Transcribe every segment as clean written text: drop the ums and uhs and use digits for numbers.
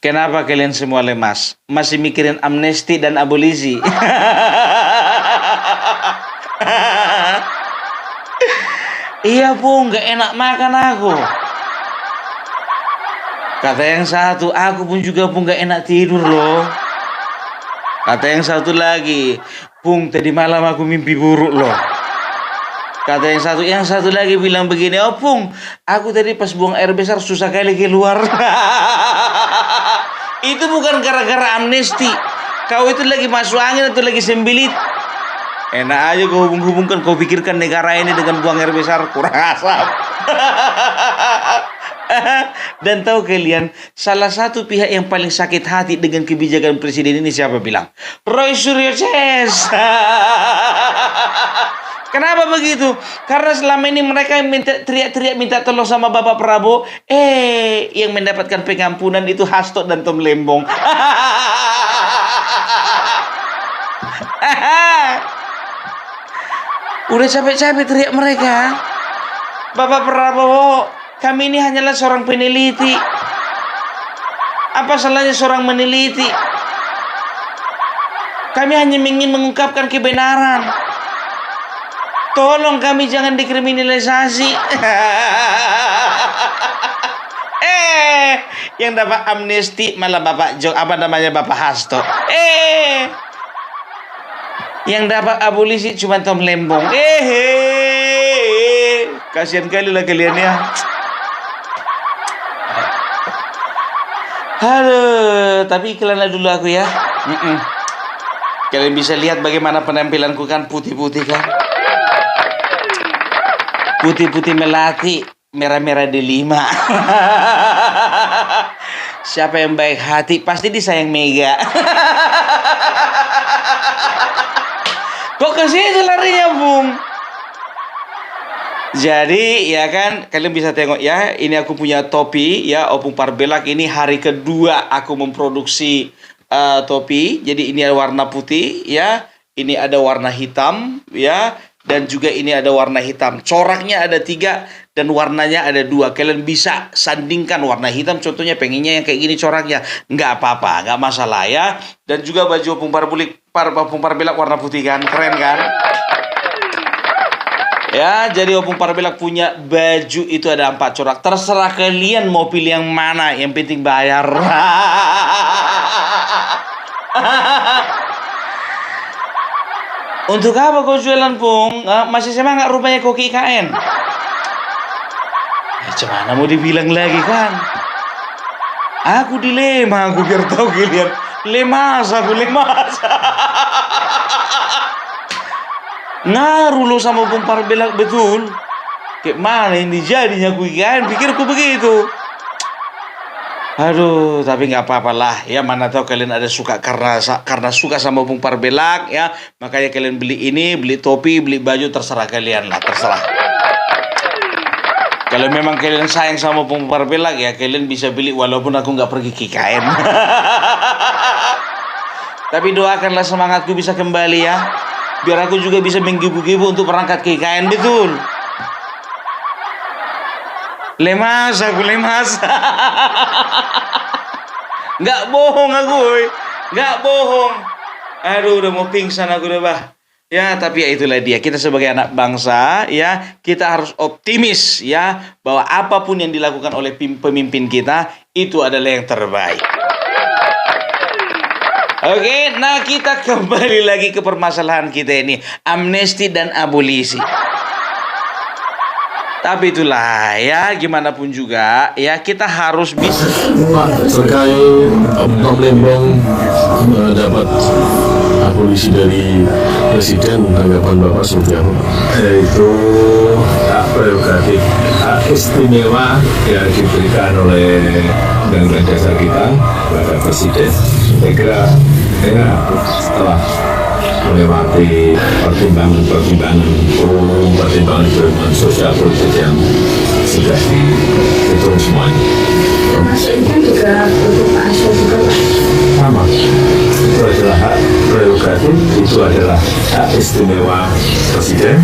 Kenapa kalian semua lemas? Masih mikirin amnesti dan abolisi? Iya Pung, gak enak makan aku. Kata yang satu, aku pun juga Pung gak enak tidur loh. Kata yang satu lagi, Pung tadi malam aku mimpi buruk loh. Kata yang satu lagi bilang begini, oh Pung, aku tadi pas buang air besar susah kali keluar. Itu bukan gara-gara amnesti. Kau itu lagi masuk angin atau lagi sembilit? Enak aja kau hubung-hubungkan, kau pikirkan negara ini dengan buang air besar, kurang asap. Dan tahu kalian, salah satu pihak yang paling sakit hati dengan kebijakan presiden ini siapa bilang? Roy Suryo Ces. Kenapa begitu? Karena selama ini mereka teriak-teriak minta tolong sama Bapak Prabowo, yang mendapatkan pengampunan itu Hasto dan Tom Lembong. Udah capek-capek teriak mereka. Bapak Prabowo, kami ini hanyalah seorang peneliti. Apa salahnya seorang meneliti? Kami hanya ingin mengungkapkan kebenaran. Tolong kami jangan dikriminalisasi. Yang dapat amnesti malah Bapak Bapak Hasto. Yang dapat abolisi cuma Tom Lembong. Kasihan kali lah kalian ya. Aduh, tapi iklan dulu aku ya. Kalian bisa lihat bagaimana penampilanku kan, putih-putih kan. Putih-putih melati, merah-merah delima. Siapa yang baik hati pasti disayang Mega. Kok ke situ larinya, Bung? Jadi ya kan, kalian bisa tengok ya, ini aku punya topi ya, Opung Parbelak. Ini hari kedua aku memproduksi topi. Jadi ini ada warna putih ya, ini ada warna hitam ya, dan juga ini ada warna hitam. Coraknya ada 3 dan warnanya ada 2. Kalian bisa sandingkan warna hitam, contohnya pengennya yang kayak gini coraknya, nggak apa-apa, nggak masalah ya. Dan juga baju Opung Parbelak warna putih kan, keren kan? Ya, jadi Opung Parbelak punya baju itu ada 4 corak. Terserah kalian mau pilih yang mana, yang penting bayar. Untuk apa kau jualan, Pung? Masih semangat rupanya kau ke IKN. Gimana mau dibilang lagi kan? Aku dilema, aku biar tahu kalian. Lemas. Ngaruh lo sama Opung Parbelak betul. Kayak mana ini jadinya aku IKN, pikirku begitu. Aduh, tapi nggak apa-apa lah ya, mana tahu kalian ada suka karena suka sama Opung Parbelak ya, makanya kalian beli ini, beli topi, beli baju, terserah kalian lah, terserah. Kalau memang kalian sayang sama Opung Parbelak ya, kalian bisa beli walaupun aku nggak pergi ke KKN. Tapi doakanlah semangatku bisa kembali ya, biar aku juga bisa menggibu-gibu untuk berangkat ke KKN, betul. Lemas. Nggak bohong aku, nggak bohong. Aduh, udah mau pingsan aku udah, bah. Ya, tapi ya itulah dia. Kita sebagai anak bangsa, ya, kita harus optimis, ya, bahwa apapun yang dilakukan oleh pemimpin kita, itu adalah yang terbaik. Oke, nah kita kembali lagi ke permasalahan kita ini. Amnesti dan abolisi. Tapi itulah ya, gimana pun juga ya, kita harus bisa. Pak, terkait Tom Lembong mendapat abolisi dari Presiden, tanggapan Bapak seperti apa? Itu hak prerogatif, hak istimewa yang diberikan oleh Undang-Undang Dasar kita kepada Presiden. Saya kira setelah melewati pertimbangan hukum, pertimbangan sosial politik yang sudah dihitung semuanya. Maksudnya juga untuk Pak Hasto juga, Pak? Sama, itu adalah hak prerogatif, itu adalah hak istimewa Presiden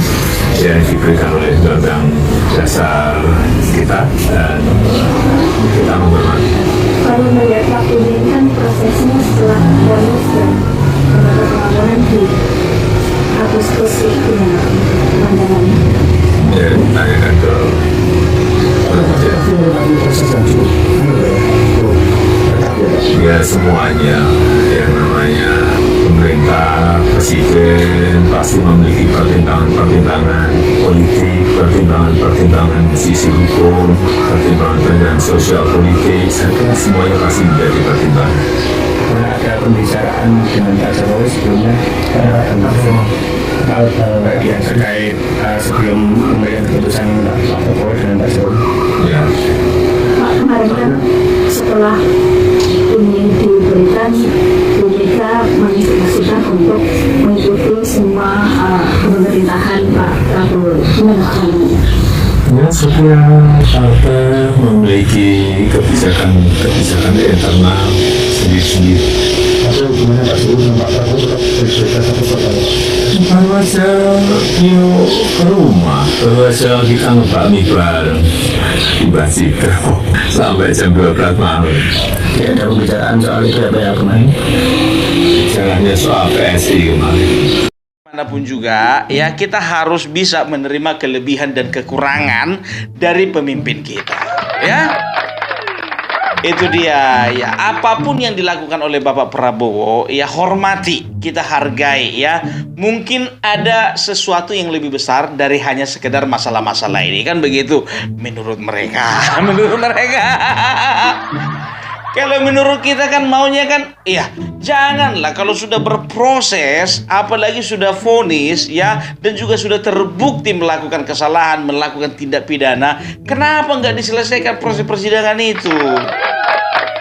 yang diberikan oleh Undang-Undang Dasar kita, dan kita menghormati. Kalau melihat waktu semuanya yang namanya pemerintah, presiden pasti memiliki pertimbangan politik, pertimbangan sisi hukum, pertimbangan sosial politik. Saya kira semuanya pasti menjadi pertimbangan. Pernah ada pembicaraan dengan Pak Jokowi sebelumnya bagian terkait sebelum pemberian keputusan Pak Jokowi dengan Pak Jokowi. Ya. Pak, kemarin kan setelah ini diberikan, Bu Mega menginstruksikan untuk mengikuti semua pemerintahan Pak Prabowo. Gimana Pak? Ya, setiap partai memiliki kebijakan internal sendiri-sendiri. Atau gimana Pak Jokowi dengan Pak Prabowo berbeda satu kota? Baru aja yuk ke rumah, baru aja kita ngebakmi bareng di Basito sampai jam 12 malam. Tidak ada pembicaraan soal itu ya kemarin. Bicaranya soal PSI kemarin. Manapun juga ya kita harus bisa menerima kelebihan dan kekurangan dari pemimpin kita ya. Itu dia ya, apapun yang dilakukan oleh Bapak Prabowo ya hormati, kita hargai ya. Mungkin ada sesuatu yang lebih besar dari hanya sekedar masalah-masalah ini, kan begitu menurut mereka. Menurut mereka. Kalau menurut kita kan maunya kan, iya, janganlah kalau sudah berproses, apalagi sudah vonis ya, dan juga sudah terbukti melakukan kesalahan, melakukan tindak pidana, kenapa nggak diselesaikan proses persidangan itu?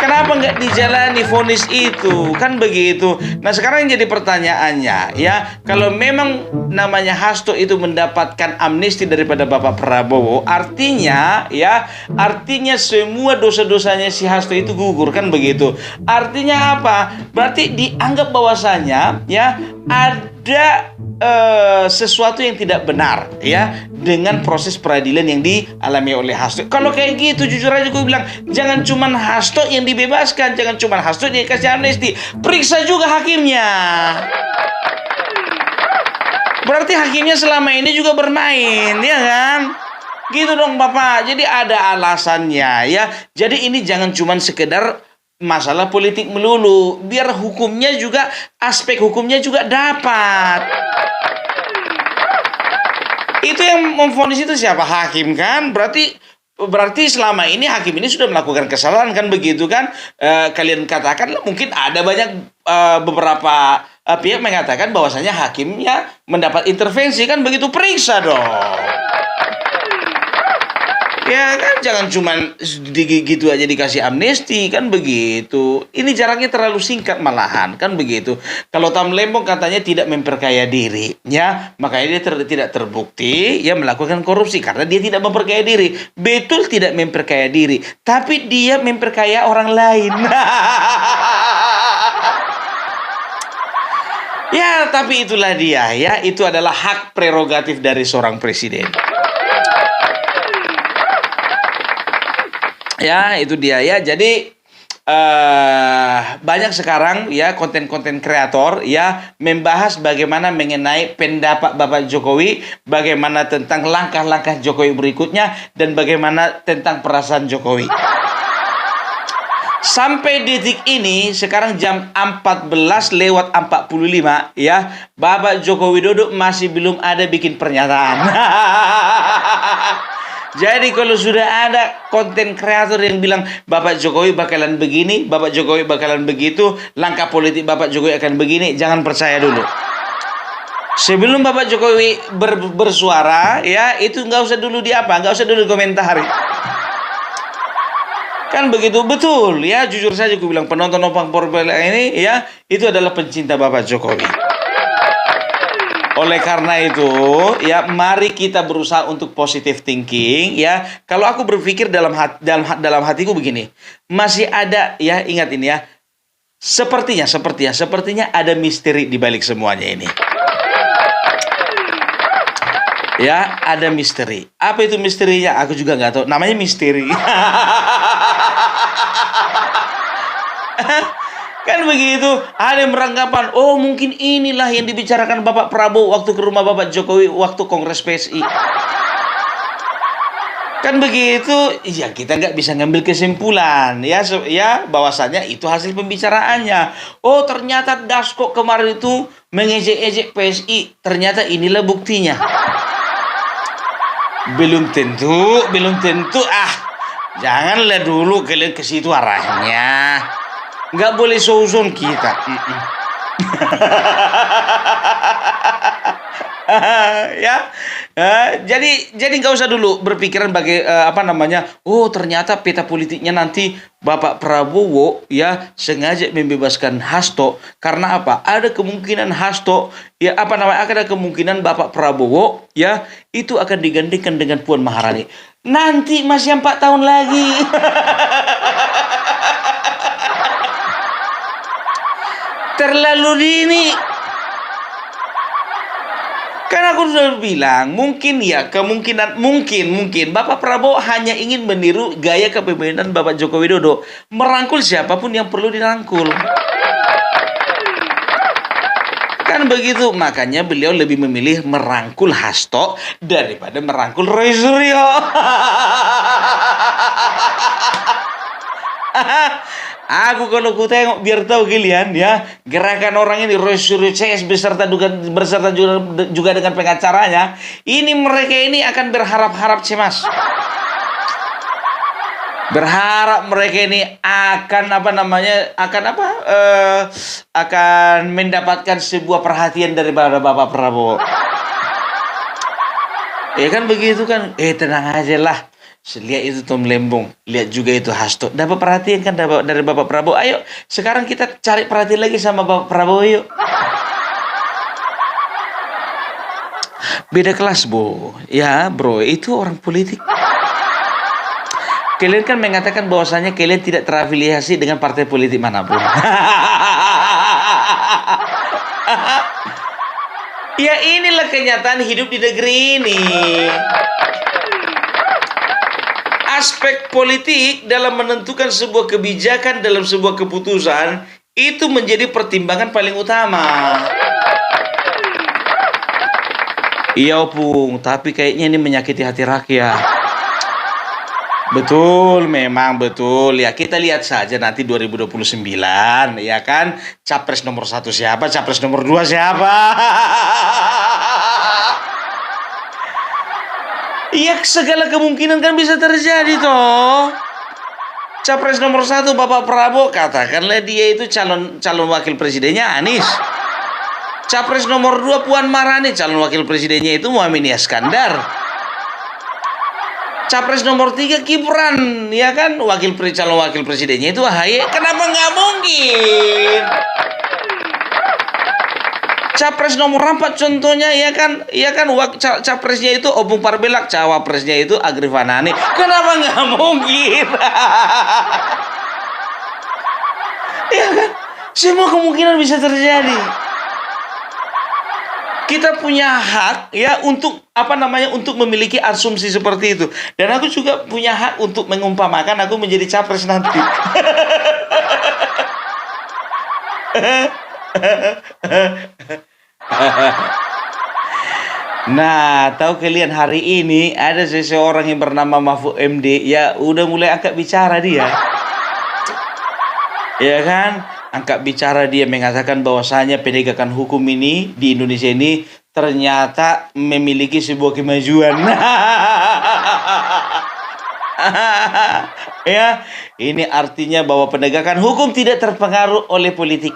Kenapa nggak dijalani vonis itu? Kan begitu. Nah sekarang yang jadi pertanyaannya ya, kalau memang namanya Hasto itu mendapatkan amnesti daripada Bapak Prabowo, artinya semua dosa-dosanya si Hasto itu gugur, kan begitu. Artinya apa? Berarti dianggap bahwasanya ya ada sesuatu yang tidak benar ya dengan proses peradilan yang dialami oleh Hasto. Kalau kayak gitu jujur aja gue bilang, jangan cuman Hasto yang dibebaskan, jangan cuman Hasto yang dikasih amnesti, periksa juga hakimnya. Berarti hakimnya selama ini juga bermain, ya kan? Gitu dong Bapak. Jadi ada alasannya ya. Jadi ini jangan cuman sekedar masalah politik melulu, biar hukumnya juga, aspek hukumnya juga dapat. Itu yang memvonis itu siapa? Hakim kan? Berarti selama ini hakim ini sudah melakukan kesalahan, kan begitu kan? Kalian katakan mungkin ada banyak beberapa pihak mengatakan bahwasanya hakimnya mendapat intervensi, kan begitu, periksa dong. Ya kan, jangan cuman gitu aja dikasih amnesti, kan begitu. Ini jaraknya terlalu singkat malahan, kan begitu. Kalau Tam Lembong katanya tidak memperkaya diri, ya makanya dia tidak terbukti ya melakukan korupsi karena dia tidak memperkaya diri. Betul tidak memperkaya diri, tapi dia memperkaya orang lain. Ya, tapi itulah dia ya, itu adalah hak prerogatif dari seorang presiden. Ya, itu dia ya. Jadi banyak sekarang ya konten-konten kreator ya membahas bagaimana mengenai pendapat Bapak Jokowi, bagaimana tentang langkah-langkah Jokowi berikutnya, dan bagaimana tentang perasaan Jokowi. Sampai detik ini sekarang jam 14:45 ya, Bapak Joko Widodo masih belum ada bikin pernyataan. Jadi kalau sudah ada konten kreator yang bilang Bapak Jokowi bakalan begini, Bapak Jokowi bakalan begitu, langkah politik Bapak Jokowi akan begini, jangan percaya dulu. Sebelum Bapak Jokowi bersuara ya, itu nggak usah dulu nggak usah dulu komentari. Kan begitu, betul ya, jujur saja gue bilang penonton Opang Porbela ini ya, itu adalah pencinta Bapak Jokowi. Oleh karena itu ya, mari kita berusaha untuk positive thinking ya. Kalau aku berpikir dalam hatiku begini, masih ada ya, ingat ini ya, sepertinya ada misteri di balik semuanya ini. Ya, ada misteri. Apa itu misterinya? Aku juga nggak tahu. Namanya misteri. Kan begitu. Ada yang beranggapan, oh mungkin inilah yang dibicarakan Bapak Prabowo waktu ke rumah Bapak Jokowi waktu Kongres PSI. Kan begitu, ya kita nggak bisa ngambil kesimpulan ya, ya bahwasannya itu hasil pembicaraannya. Oh ternyata Dasko kemarin itu mengejek-ejek PSI, ternyata inilah buktinya. Belum tentu ah. Janganlah dulu kalian ke situ arahnya. Nggak boleh suzon kita. Ya, jadi nggak usah dulu berpikiran oh ternyata peta politiknya nanti Bapak Prabowo ya sengaja membebaskan Hasto karena apa? Ada kemungkinan Hasto ya ada kemungkinan Bapak Prabowo ya itu akan digantikan dengan Puan Maharani. Nanti masih 4 tahun lagi. Terlalu dini. Karena aku sudah bilang, mungkin Bapak Prabowo hanya ingin meniru gaya kepemimpinan Bapak Joko Widodo, merangkul siapapun yang perlu dirangkul. Kan begitu, makanya beliau lebih memilih merangkul Hasto daripada merangkul Roy Suryo. Aku kalau ku tengok biar tahu kalian ya, gerakan orang ini Roy Suryo CS beserta juga dengan pengacaranya, ini mereka ini akan berharap-harap cemas. Berharap mereka ini akan akan mendapatkan sebuah perhatian daripada Bapak Prabowo. Ya kan begitu kan? Tenang aja lah. Lihat itu Tom Lembong, lihat juga itu Hasto. Dapat perhatian kan dari Bapak Prabowo. Ayo, sekarang kita cari perhatian lagi sama Bapak Prabowo yuk. Beda kelas, Bro. Ya, Bro, itu orang politik. Kalian kan mengatakan bahwasanya kalian tidak terafiliasi dengan partai politik manapun. Ya inilah kenyataan hidup di negeri ini. Aspek politik dalam menentukan sebuah kebijakan, dalam sebuah keputusan, itu menjadi pertimbangan paling utama. Iya, Opung, tapi kayaknya ini menyakiti hati rakyat. Betul, memang betul. Ya, kita lihat saja nanti 2029, ya kan? Capres nomor 1 siapa, capres nomor 2 siapa? Iya, segala kemungkinan kan bisa terjadi toh. Capres nomor 1 Bapak Prabowo, katakanlah dia itu calon wakil presidennya Anies. Capres nomor 2 Puan Maharani, calon wakil presidennya itu Muhaimin Iskandar. Capres nomor 3 Gibran, ya kan, calon wakil presidennya itu AHY. Kenapa nggak mungkin? Capres nomor 4 contohnya ya kan capresnya itu Opung Parbelak, cawapresnya itu Agrif Anani. Kenapa nggak mungkin? Ya kan, semua kemungkinan bisa terjadi. Kita punya hak ya untuk untuk memiliki asumsi seperti itu. Dan aku juga punya hak untuk mengumpamakan aku menjadi capres nanti. Nah, tahu kalian hari ini ada seseorang yang bernama Mahfud MD, ya udah mulai angkat bicara dia. Ya kan? Angkat bicara dia mengatakan bahwasanya penegakan hukum ini di Indonesia ini ternyata memiliki sebuah kemajuan. Ya, ini artinya bahwa penegakan hukum tidak terpengaruh oleh politik.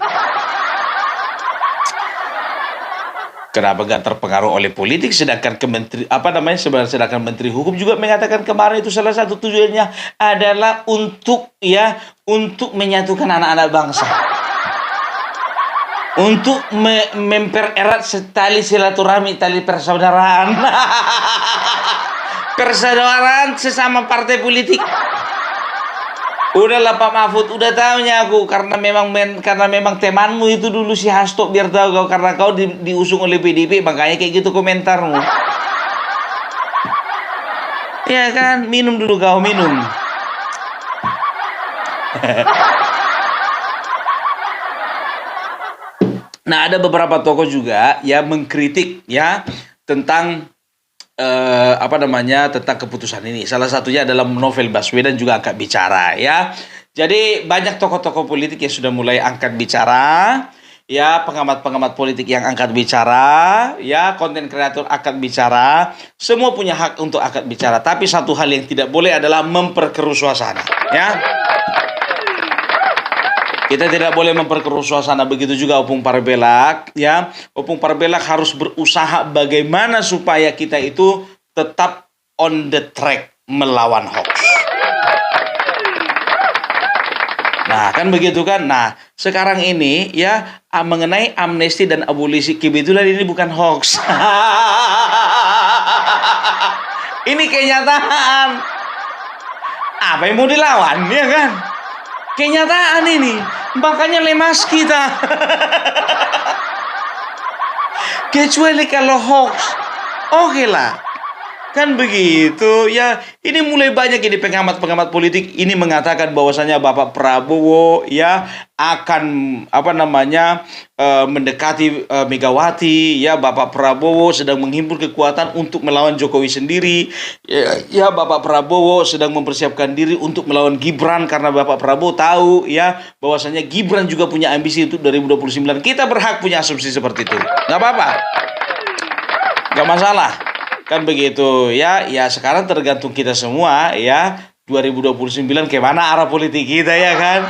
Kenapa nggak terpengaruh oleh politik? Sedangkan sedangkan Menteri Hukum juga mengatakan kemarin itu salah satu tujuannya adalah untuk menyatukan anak-anak bangsa, untuk mempererat tali silaturahmi, tali persaudaraan, persaudaraan sesama partai politik. Udahlah Pak Mahfud, udah tahunya aku karena memang temanmu itu dulu si Hasto, biar tahu kau karena kau diusung oleh PDIP makanya kayak gitu komentarmu. Ya kan, minum dulu kau minum. Nah, ada beberapa tokoh juga yang mengkritik ya tentang tentang keputusan ini. Salah satunya adalah Novel Baswedan juga angkat bicara ya. Jadi banyak tokoh-tokoh politik yang sudah mulai angkat bicara, ya pengamat-pengamat politik yang angkat bicara, ya konten kreator angkat bicara. Semua punya hak untuk angkat bicara. Tapi satu hal yang tidak boleh adalah memperkeruh suasana, ya. Kita tidak boleh memperkeruh suasana, begitu juga Opung Parbelak, ya. Opung Parbelak harus berusaha bagaimana supaya kita itu tetap on the track melawan hoax. Nah, kan begitu kan? Nah, sekarang ini ya mengenai amnesti dan abolisi, kebetulan ini bukan hoax. Ini kenyataan. Apa yang mau dilawan, ya kan? Kenyataan ini, makanya lemas kita. Kecuali kalau hoax, oke lah. Kan begitu ya. Ini mulai banyak ini pengamat-pengamat politik ini mengatakan bahwasanya Bapak Prabowo ya akan mendekati Megawati, ya Bapak Prabowo sedang menghimpun kekuatan untuk melawan Jokowi sendiri. Ya Bapak Prabowo sedang mempersiapkan diri untuk melawan Gibran karena Bapak Prabowo tahu ya bahwasanya Gibran juga punya ambisi untuk 2029. Kita berhak punya asumsi seperti itu. Nggak apa-apa. Nggak masalah. Kan begitu ya. Ya sekarang tergantung kita semua ya. 2029 kemana arah politik kita, ya kan?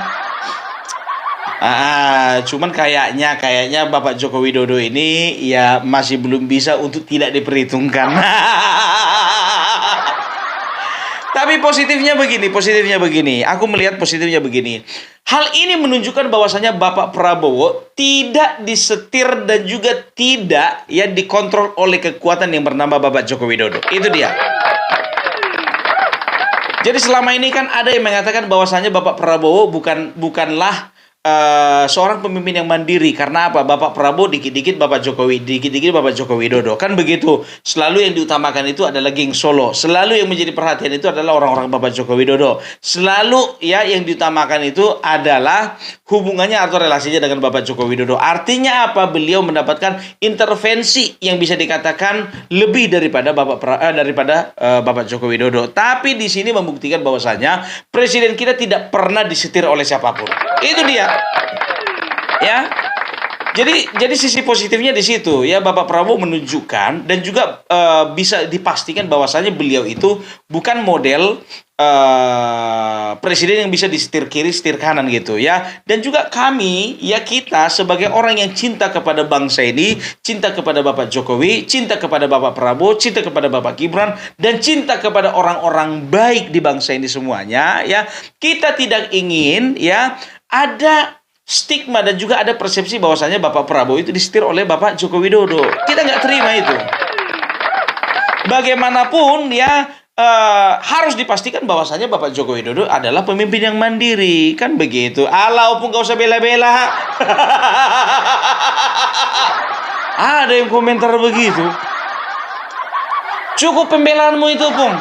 Cuman kayaknya Bapak Joko Widodo ini ya masih belum bisa untuk tidak diperhitungkan. Tapi positifnya begini. Aku melihat positifnya begini. Hal ini menunjukkan bahwasanya Bapak Prabowo tidak disetir dan juga tidak ya dikontrol oleh kekuatan yang bernama Bapak Joko Widodo. Itu dia. Jadi selama ini kan ada yang mengatakan bahwasanya Bapak Prabowo bukanlah seorang pemimpin yang mandiri. Karena apa? Bapak Prabowo dikit-dikit Bapak Jokowi, dikit-dikit Bapak Joko Widodo. Kan begitu. Selalu yang diutamakan itu adalah geng Solo. Selalu yang menjadi perhatian itu adalah orang-orang Bapak Joko Widodo. Selalu ya yang diutamakan itu adalah hubungannya atau relasinya dengan Bapak Joko Widodo. Artinya apa? Beliau mendapatkan intervensi yang bisa dikatakan lebih daripada Bapak Joko Widodo. Tapi di sini membuktikan bahwasanya presiden kita tidak pernah disetir oleh siapapun. Itu dia. Ya. Jadi sisi positifnya di situ ya, Bapak Prabowo menunjukkan dan juga bisa dipastikan bahwasanya beliau itu bukan model presiden yang bisa disetir kiri, setir kanan gitu ya. Dan juga kami ya, kita sebagai orang yang cinta kepada bangsa ini, cinta kepada Bapak Jokowi, cinta kepada Bapak Prabowo, cinta kepada Bapak Gibran, dan cinta kepada orang-orang baik di bangsa ini semuanya ya. Kita tidak ingin ya ada stigma dan juga ada persepsi bahwasanya Bapak Prabowo itu disetir oleh Bapak Joko Widodo. Kita nggak terima itu. Bagaimanapun ya harus dipastikan bahwasanya Bapak Joko Widodo adalah pemimpin yang mandiri. Kan begitu. Alah, Opung gak usah bela-bela. Ada yang komentar begitu. Cukup pembelaanmu itu, Opung.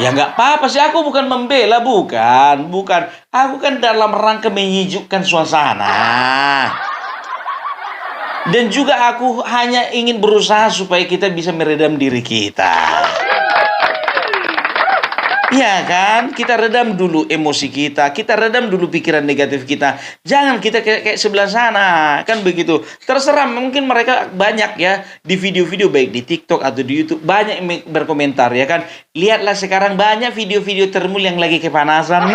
Ya nggak apa-apa sih, aku bukan membela, bukan. Aku kan dalam rangka menyejukkan suasana. Dan juga aku hanya ingin berusaha supaya kita bisa meredam diri kita. Ya kan, kita redam dulu emosi kita redam dulu pikiran negatif kita. Jangan kita kayak sebelah sana, kan begitu. Terserah, mungkin mereka banyak ya di video-video baik di TikTok atau di YouTube banyak yang berkomentar ya kan. Lihatlah sekarang banyak video-video termul yang lagi kepanasan.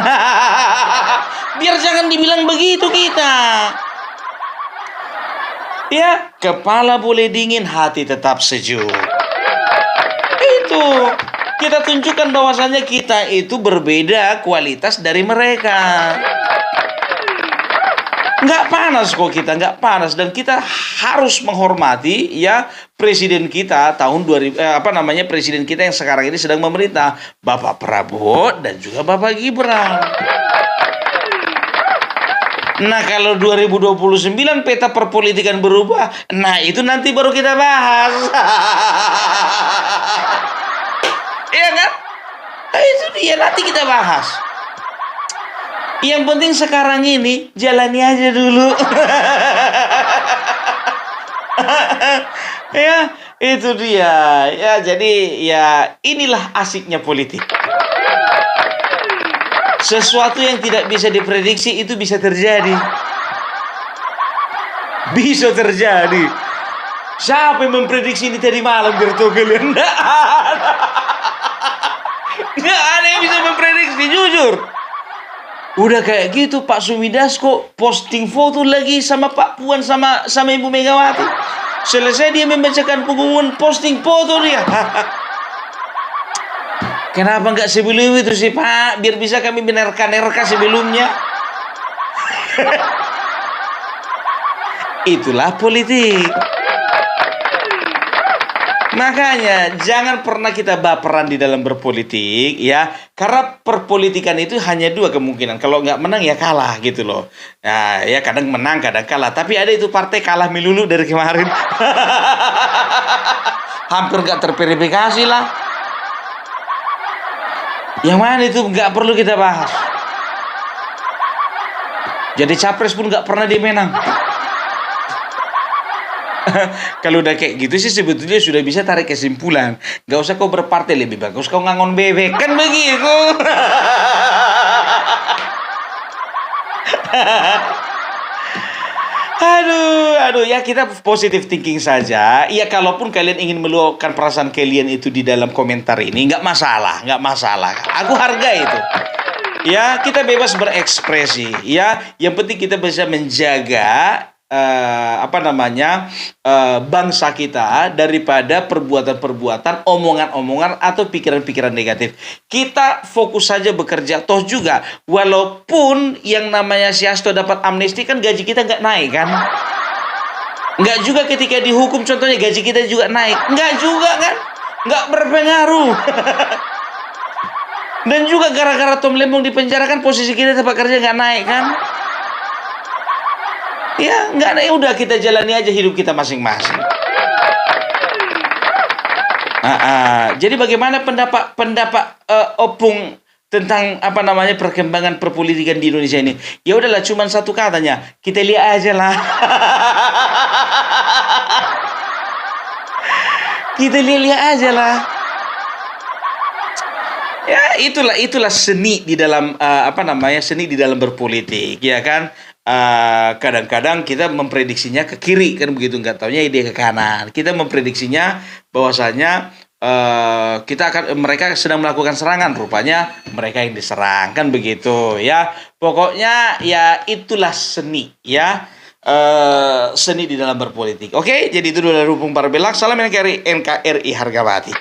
Biar jangan dibilang begitu kita. Ya, kepala boleh dingin, hati tetap sejuk. Itu. Kita tunjukkan bahwasannya kita itu berbeda kualitas dari mereka. Nggak panas kok kita, nggak panas. Dan kita harus menghormati ya presiden kita presiden kita yang sekarang ini sedang memerintah, Bapak Prabowo dan juga Bapak Gibran. Nah, kalau 2029 peta perpolitikan berubah, nah itu nanti baru kita bahas. Iya kan? Nah, itu dia, nanti kita bahas. Yang penting sekarang ini jalani aja dulu. Ya, Itu dia. Ya, jadi ya inilah asiknya politik. Sesuatu yang tidak bisa diprediksi itu bisa terjadi. Bisa terjadi. Siapa yang memprediksi ini tadi malam biar tahu kalian? Nggak ada yang bisa memprediksi, jujur. Udah kayak gitu Pak Sumidasko posting foto lagi sama Pak Puan sama Ibu Megawati. Selesai dia membacakan pengumuman, posting foto dia. Kenapa nggak sebelum itu sih Pak? Biar bisa kami menerka-nerka sebelumnya. Itulah politik. Makanya jangan pernah kita baperan di dalam berpolitik ya. Karena perpolitikan itu hanya dua kemungkinan. Kalau nggak menang ya kalah gitu loh. Nah ya kadang menang kadang kalah. Tapi ada itu partai kalah melulu dari kemarin. Hampir nggak terverifikasi lah. Yang mana itu nggak perlu kita bahas. Jadi capres pun nggak pernah dia menang. Kalau udah kayak gitu sih sebetulnya sudah bisa tarik kesimpulan. Gak usah kau berpartai, lebih bagus kau ngangon bebek. Kan begitu. Aduh ya kita positive thinking saja. Ya kalaupun kalian ingin meluapkan perasaan kalian itu di dalam komentar ini, nggak masalah. Aku hargai itu. Ya kita bebas berekspresi. Ya yang penting kita bisa menjaga bangsa kita daripada perbuatan-perbuatan, omongan-omongan atau pikiran-pikiran negatif. Kita fokus saja bekerja. Toh juga walaupun yang namanya si Hasto dapat amnesti kan gaji kita nggak naik kan? Nggak juga ketika dihukum contohnya gaji kita juga naik. Nggak juga kan? Nggak berpengaruh. Dan juga gara-gara Tom Lembong dipenjarakan posisi kita tempat kerja nggak naik kan? Ya, nggak ada, ya udah kita jalani aja hidup kita masing-masing. Jadi bagaimana pendapat Opung tentang perkembangan perpolitikan di Indonesia ini? Ya udahlah, cuman satu katanya, kita lihat aja lah. Kita lihat aja lah. Ya itulah seni di dalam seni di dalam berpolitik, ya kan? Kadang-kadang kita memprediksinya ke kiri kan begitu, nggak taunya ide ke kanan. Kita memprediksinya bahwasanya mereka sedang melakukan serangan, rupanya mereka yang diserang kan begitu ya. Pokoknya ya itulah seni ya. Seni di dalam berpolitik. Oke, jadi itu dulu dari Opung Parbelak. Salam NKRI harga mati.